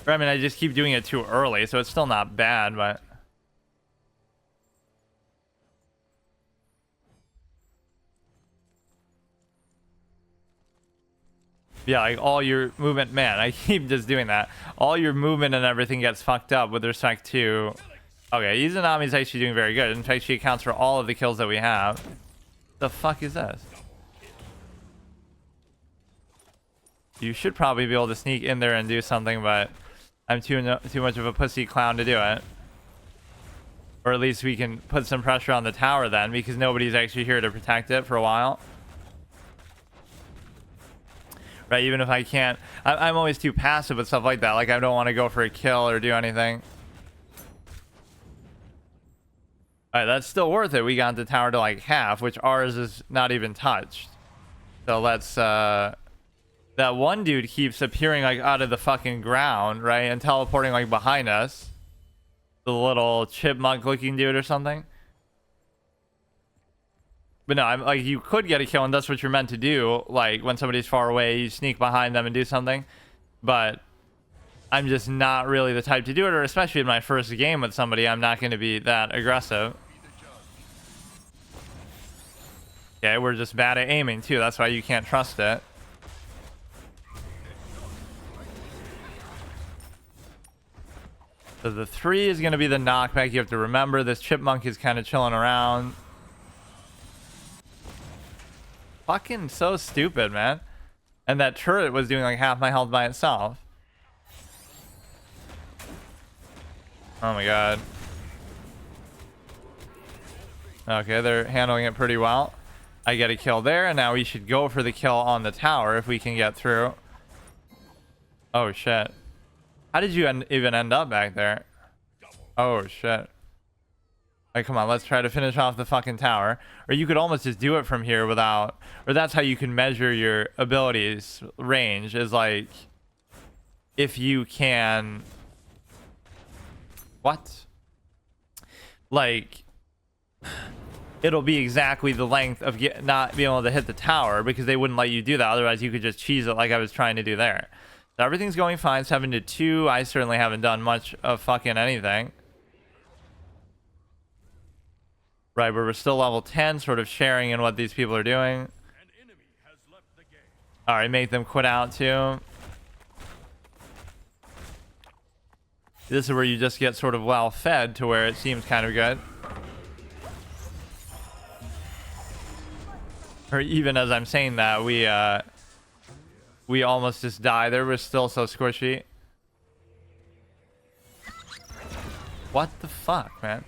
I mean, I just keep doing it too early, so it's still not bad, but... Yeah, like all your movement, man, I keep just doing that. All your movement and everything gets fucked up with respect to... Okay, Izanami's actually doing very good. In fact, she accounts for all of the kills that we have. The fuck is this? You should probably be able to sneak in there and do something, but I'm too much of a pussy clown to do it. Or at least we can put some pressure on the tower then, because nobody's actually here to protect it for a while. Right, even if I can't... I'm always too passive with stuff like that. Like, I don't want to go for a kill or do anything. Alright, that's still worth it. We got the tower to, like, half, which ours is not even touched. So let's, That one dude keeps appearing, like, out of the fucking ground, right? And teleporting, like, behind us. The little chipmunk-looking dude or something. But no, I'm like, you could get a kill, and that's what you're meant to do. Like, when somebody's far away, you sneak behind them and do something. But I'm just not really the type to do it, or especially in my first game with somebody, I'm not going to be that aggressive. Okay, we're just bad at aiming, too. That's why you can't trust it. So the 3 is going to be the knockback. You have to remember this chipmunk is kind of chilling around. Fucking so stupid, man. And that turret was doing like half my health by itself. Oh my god. Okay, they're handling it pretty well. I get a kill there, and now we should go for the kill on the tower if we can get through. Oh shit. How did you even end up back there? Oh shit. Alright, come on, let's try to finish off the fucking tower. Or you could almost just do it from here without... Or that's how you can measure your abilities range, is like... If you can... What? Like... It'll be exactly the length of not being able to hit the tower, because they wouldn't let you do that. Otherwise, you could just cheese it like I was trying to do there. So everything's going fine. 7 to 2. I certainly haven't done much of fucking anything. Right, but we're still level 10, sort of sharing in what these people are doing. Alright, make them quit out too. This is where you just get sort of well fed to where it seems kind of good. Or even as I'm saying that, we almost just die. There was still so squishy. What the fuck, man?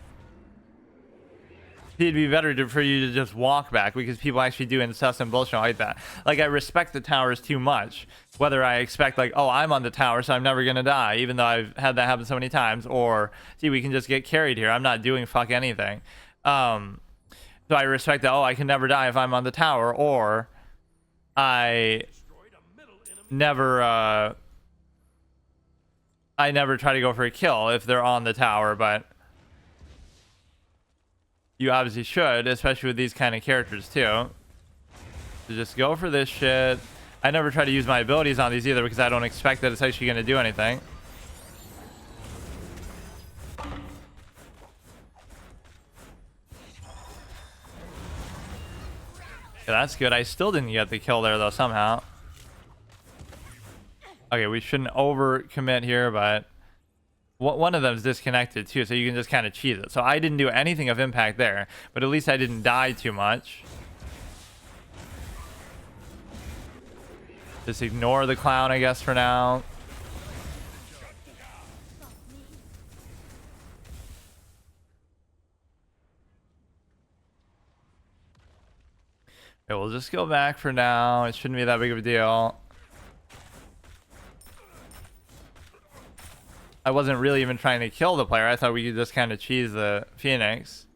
It'd be better for you to just walk back, because people actually do incessant bullshit like that. Like, I respect the towers too much. Whether I expect, like, oh, I'm on the tower, so I'm never gonna die, even though I've had that happen so many times, or, see, we can just get carried here. I'm not doing fuck anything. So I respect that, oh, I can never die if I'm on the tower, or I never try to go for a kill if they're on the tower, but you obviously should, especially with these kind of characters too. So just go for this shit. I never try to use my abilities on these either, because I don't expect that it's actually going to do anything. Yeah, that's good. I still didn't get the kill there though somehow. Okay, we shouldn't overcommit here, but one of them is disconnected too, so you can just kind of cheese it. So I didn't do anything of impact there, but at least I didn't die too much. Just ignore the clown, I guess, for now. Okay, we'll just go back for now. It shouldn't be that big of a deal. I wasn't really even trying to kill the player. I thought we could just kind of cheese the Phoenix.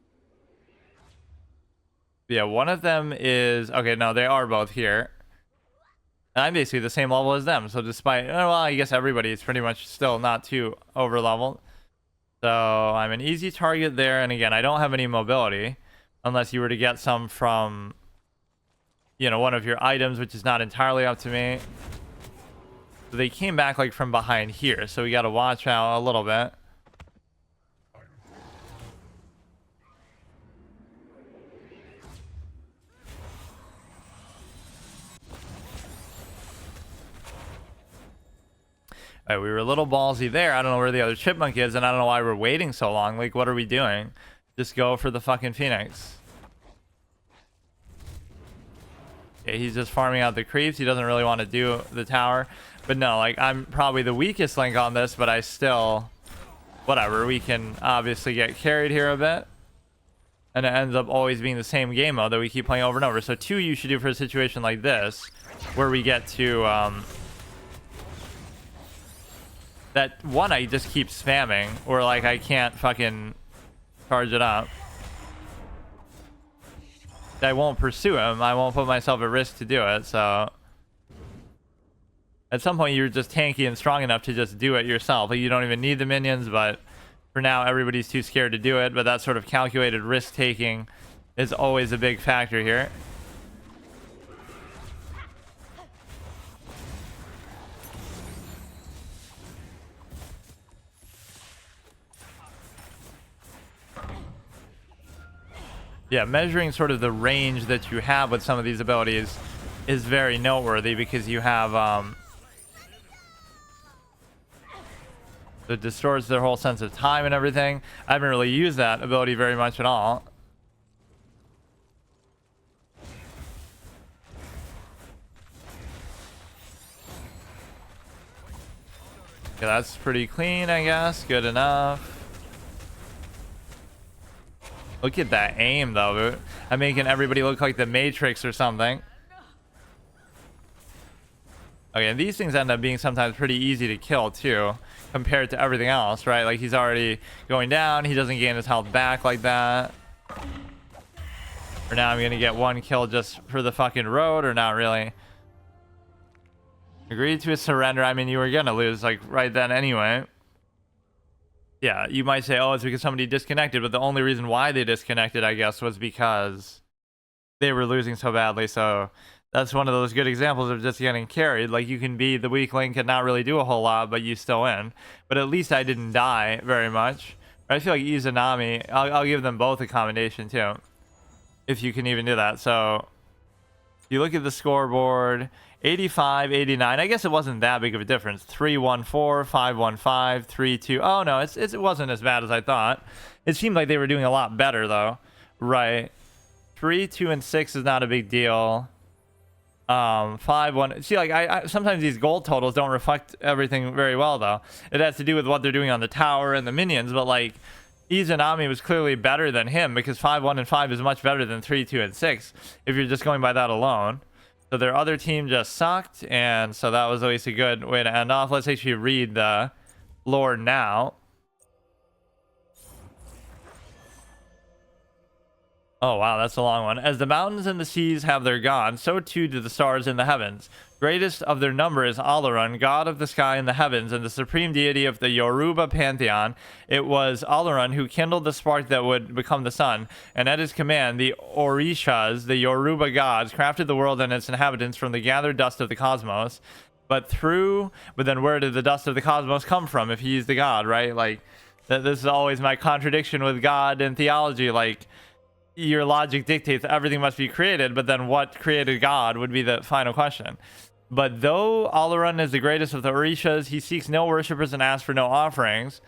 Yeah, one of them is... Okay, no, they are both here. And I'm basically the same level as them. So despite, well, I guess everybody is pretty much still not too over leveled. So I'm an easy target there. And again, I don't have any mobility unless you were to get some from, you know, one of your items, which is not entirely up to me. So they came back like from behind here. So we got to watch out a little bit. All right, we were a little ballsy there. I don't know where the other chipmunk is, and I don't know why we're waiting so long. Like, what are we doing? Just go for the fucking Phoenix. Okay, he's just farming out the creeps. He doesn't really want to do the tower. But no, like, I'm probably the weakest link on this, but I still... Whatever, we can obviously get carried here a bit. And it ends up always being the same game mode that we keep playing over and over. So 2 you should do for a situation like this, where we get to... that 1 I just keep spamming, or like I can't fucking charge it up. I won't pursue him. I won't put myself at risk to do it, so... At some point you're just tanky and strong enough to just do it yourself. Like, you don't even need the minions, but for now everybody's too scared to do it. But that sort of calculated risk taking is always a big factor here. Yeah, measuring sort of the range that you have with some of these abilities is very noteworthy, because you have it distorts their whole sense of time and everything. I haven't really used that ability very much at all. Okay, that's pretty clean, I guess. Good enough. Look at that aim, though. I'm making everybody look like the Matrix or something. Okay, and these things end up being sometimes pretty easy to kill, too, compared to everything else, right? Like, he's already going down. He doesn't gain his health back like that. For now, I'm going to get 1 kill just for the fucking road, or not really. Agreed to a surrender. I mean, you were going to lose, like, right then anyway. Yeah, you might say, oh, it's because somebody disconnected, but the only reason why they disconnected, I guess, was because they were losing so badly. So that's one of those good examples of just getting carried. Like, you can be the weak link and not really do a whole lot, but you still win. But at least I didn't die very much. I feel like Izanami, I'll give them both a commendation too, if you can even do that. So you look at the scoreboard, 85, 89. I guess it wasn't that big of a difference. 3-1-4, 5-1-5, 3-2. Oh no, it wasn't as bad as I thought. It seemed like they were doing a lot better though. Right. 3, 2, and 6 is not a big deal. 5, 1. See, like I sometimes these gold totals don't reflect everything very well though. It has to do with what they're doing on the tower and the minions, but like Izanami was clearly better than him, because 5, 1, and 5 is much better than 3, 2, and 6 if you're just going by that alone. So their other team just sucked, and so that was at least a good way to end off. Let's actually read the lore now. Oh wow, that's a long one. As the mountains and the seas have their god, so too do the stars in the heavens. Greatest of their number is Alaran, god of the sky and the heavens, and the supreme deity of the Yoruba pantheon. It was Alaran who kindled the spark that would become the sun, and at his command, the Orishas, the Yoruba gods, crafted the world and its inhabitants from the gathered dust of the cosmos. But then where did the dust of the cosmos come from if he's the god, right? Like, this is always my contradiction with God and theology. Like, your logic dictates everything must be created, but then what created God would be the final question. But though Alaran is the greatest of the Orishas, he seeks no worshippers and asks for no offerings.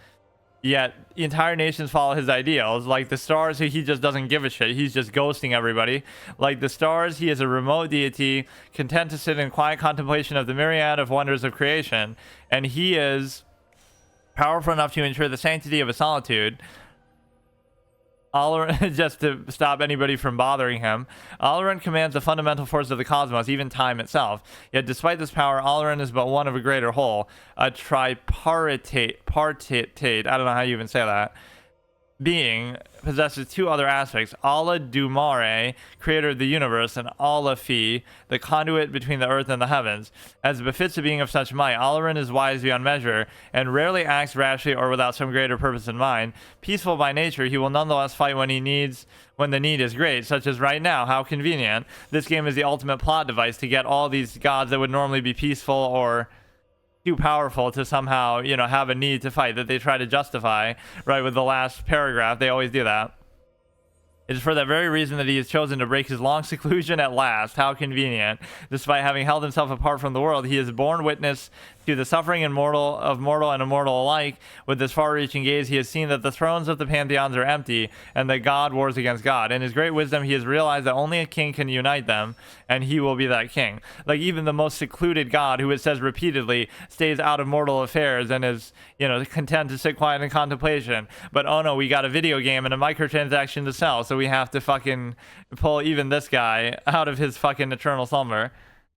Yet entire nations follow his ideals. Like the stars, he just doesn't give a shit. He's just ghosting everybody. Like the stars, he is a remote deity, content to sit in quiet contemplation of the myriad of wonders of creation. And he is powerful enough to ensure the sanctity of a solitude. Alaran, just to stop anybody from bothering him, Alaran commands the fundamental force of the cosmos, even time itself. Yet despite this power, Alaran is but one of a greater whole, a tripartite, I don't know how you even say that. being possesses two other aspects: Allah Dumare, creator of the universe, and Allah Fi, the conduit between the earth and the heavens. As befits a being of such might, Alarin is wise beyond measure, and rarely acts rashly or without some greater purpose in mind. Peaceful by nature, he will nonetheless fight when the need is great, such as right now. How convenient. This game is the ultimate plot device to get all these gods that would normally be peaceful or too powerful to somehow, have a need to fight that they try to justify, right, with the last paragraph. They always do that. It is for that very reason that he has chosen to break his long seclusion at last. How convenient. Despite having held himself apart from the world, he has borne witness to the suffering of mortal and immortal alike. With this far-reaching gaze, he has seen that the thrones of the pantheons are empty, and that God wars against God. In his great wisdom, he has realized that only a king can unite them, and he will be that king. Like, even the most secluded God, who it says repeatedly stays out of mortal affairs and is, content to sit quiet in contemplation. But oh no, we got a video game and a microtransaction to sell, so we have to fucking pull even this guy out of his fucking eternal slumber.